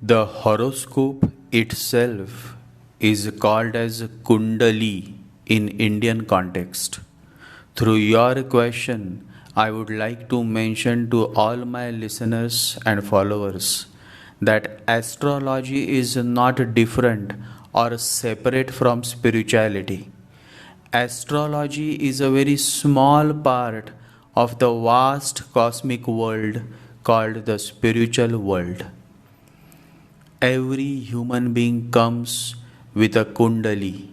The horoscope itself is called as Kundali in Indian context. Through your question, I would like to mention to all my listeners and followers that astrology is not different or separate from spirituality. Astrology is a very small part of the vast cosmic world called the spiritual world. Every human being comes with a kundali,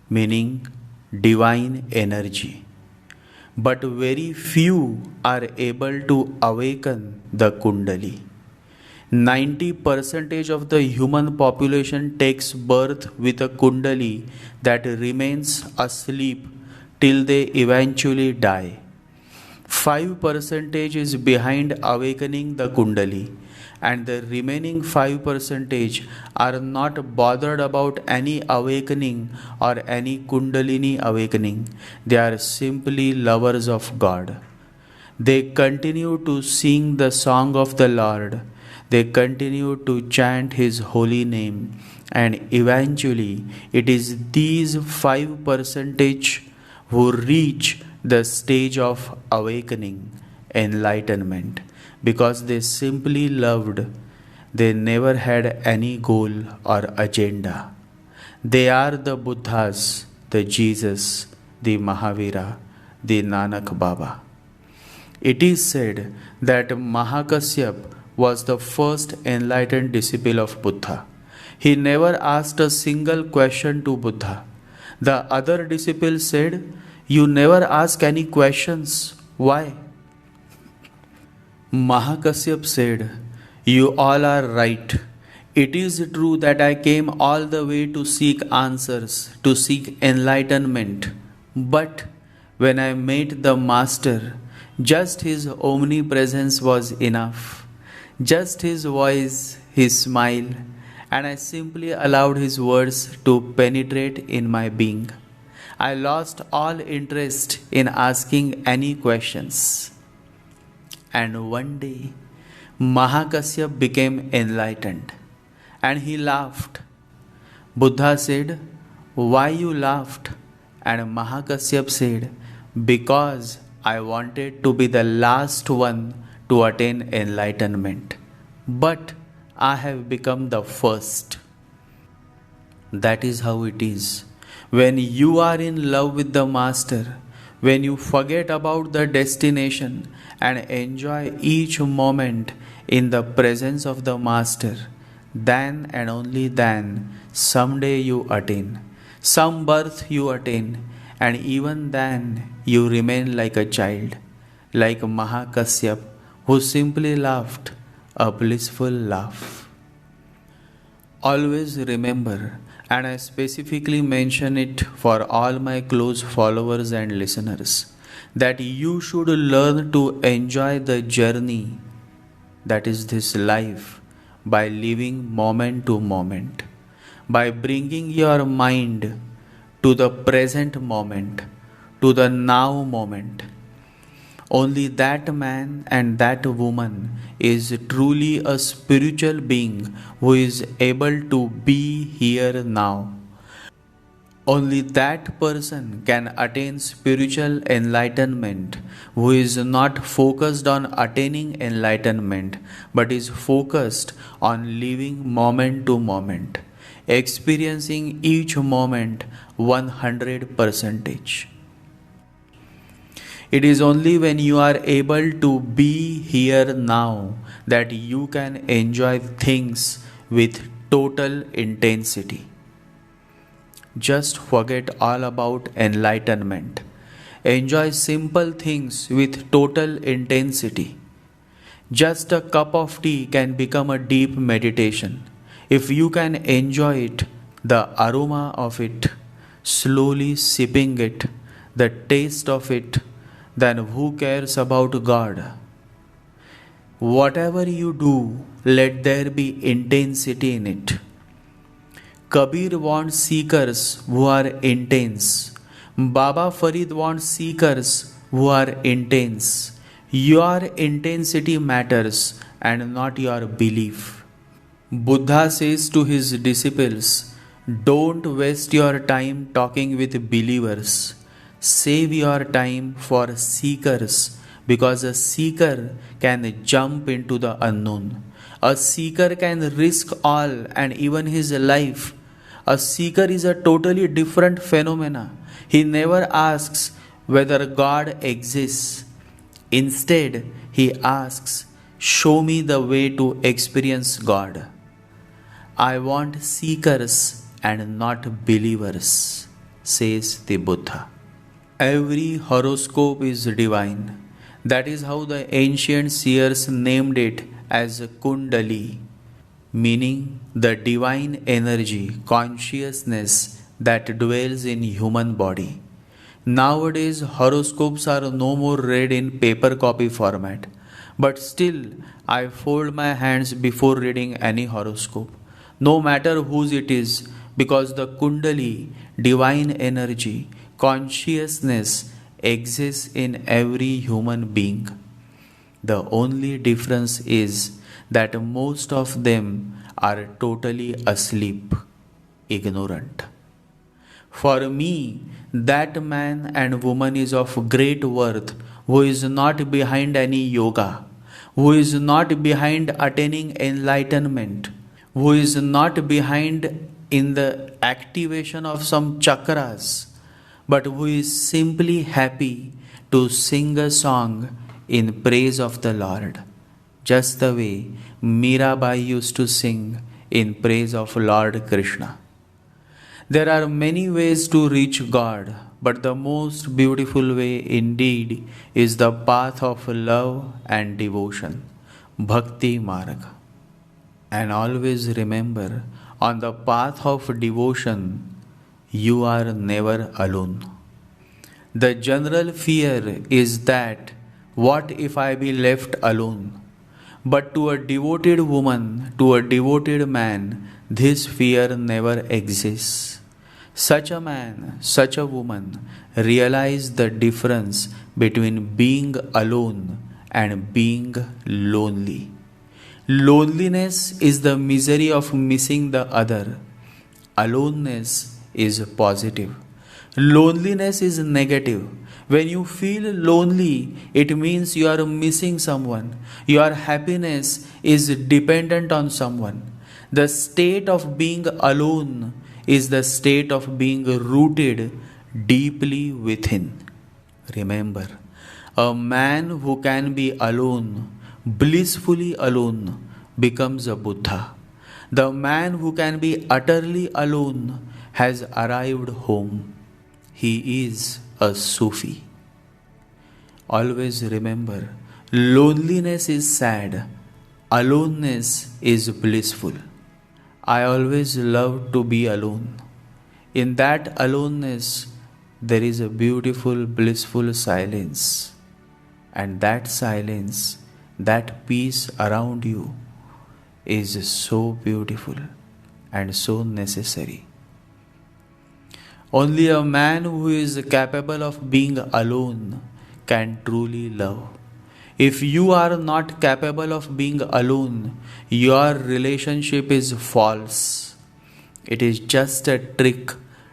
meaning divine energy. But very few are able to awaken the kundali. 90% of the human population takes birth with a kundali that remains asleep till they eventually die. 5% is behind awakening the kundali, and the remaining 5% are not bothered about any awakening or any kundalini awakening. They are simply lovers of God. They continue to sing the song of the Lord. They continue to chant His holy name, and eventually it is these 5% who reach the stage of awakening, enlightenment, because they simply loved. They never had any goal or agenda. They are the Buddhas, the Jesus, the Mahavira, the Nanak Baba. It is said that Mahakasyap was the first enlightened disciple of Buddha. He never asked a single question to Buddha. The other disciples said, "You never ask any questions. Why?" Mahakasyap said, "You all are right. It is true that I came all the way to seek answers, to seek enlightenment. But when I met the Master, just His omnipresence was enough. Just His voice, His smile, and I simply allowed His words to penetrate in my being. I lost all interest in asking any questions." And one day, Mahakasyap became enlightened, and he laughed. Buddha said, "Why you laughed?" And Mahakasyap said, "Because I wanted to be the last one to attain enlightenment. But I have become the first." That is how it is. When you are in love with the Master, when you forget about the destination and enjoy each moment in the presence of the Master, then and only then someday you attain. Some birth you attain, and even then you remain like a child, like Mahakasyap, who simply laughed a blissful laugh. Always remember, and I specifically mention it for all my close followers and listeners, that you should learn to enjoy the journey that is this life by living moment to moment, by bringing your mind to the present moment, to the now moment. Only that man and that woman is truly a spiritual being who is able to be here now. Only that person can attain spiritual enlightenment who is not focused on attaining enlightenment but is focused on living moment to moment, experiencing each moment 100%. It is only when you are able to be here now that you can enjoy things with total intensity. Just forget all about enlightenment. Enjoy simple things with total intensity. Just a cup of tea can become a deep meditation. If you can enjoy it, the aroma of it, slowly sipping it, the taste of it, then who cares about God? Whatever you do, let there be intensity in it. Kabir wants seekers who are intense. Baba Farid wants seekers who are intense. Your intensity matters and not your belief. Buddha says to his disciples, don't waste your time talking with believers. Save your time for seekers because a seeker can jump into the unknown. A seeker can risk all and even his life. A seeker is a totally different phenomena. He never asks whether God exists. Instead, he asks, show me the way to experience God. I want seekers and not believers, says the Buddha. Every horoscope is divine. That is how the ancient seers named it as Kundali, meaning the divine energy, consciousness that dwells in human body. Nowadays, horoscopes are no more read in paper copy format, but still, I fold my hands before reading any horoscope, no matter whose it is, because the Kundali, divine energy, consciousness exists in every human being. The only difference is that most of them are totally asleep, ignorant. For me, that man and woman is of great worth who is not behind any yoga, who is not behind attaining enlightenment, who is not behind in the activation of some chakras, but who is simply happy to sing a song in praise of the Lord, just the way Mirabai used to sing in praise of Lord Krishna. There are many ways to reach God, but the most beautiful way indeed is the path of love and devotion, Bhakti Marg. And always remember, on the path of devotion, you are never alone. The general fear is that, what if I be left alone? But to a devoted woman, to a devoted man, this fear never exists. Such a man, such a woman realize the difference between being alone and being lonely. Loneliness is the misery of missing the other. Aloneness is positive. Loneliness is negative. When you feel lonely, it means you are missing someone. Your happiness is dependent on someone. The state of being alone is the state of being rooted deeply within. Remember, a man who can be alone, blissfully alone, becomes a Buddha. The man who can be utterly alone has arrived home. He is a Sufi. Always remember, loneliness is sad, aloneness is blissful. I always love to be alone. In that aloneness, there is a beautiful, blissful silence. And that silence, that peace around you is so beautiful and so necessary. Only a man who is capable of being alone can truly love. If you are not capable of being alone, your relationship is false. It is just a trick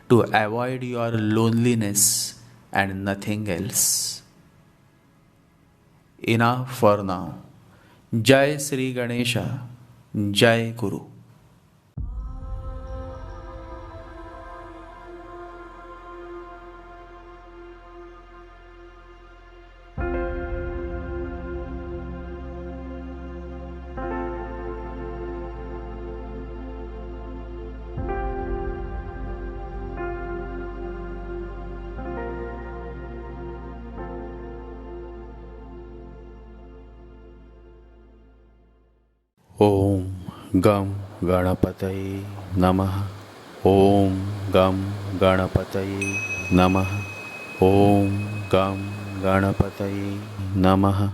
to avoid your loneliness and nothing else. Enough for now. Jai Sri Ganesha, Jai Guru. Om Gam Ganapataye Namaha. Om Gam Ganapataye Namaha. Om Gam Ganapataye Namaha.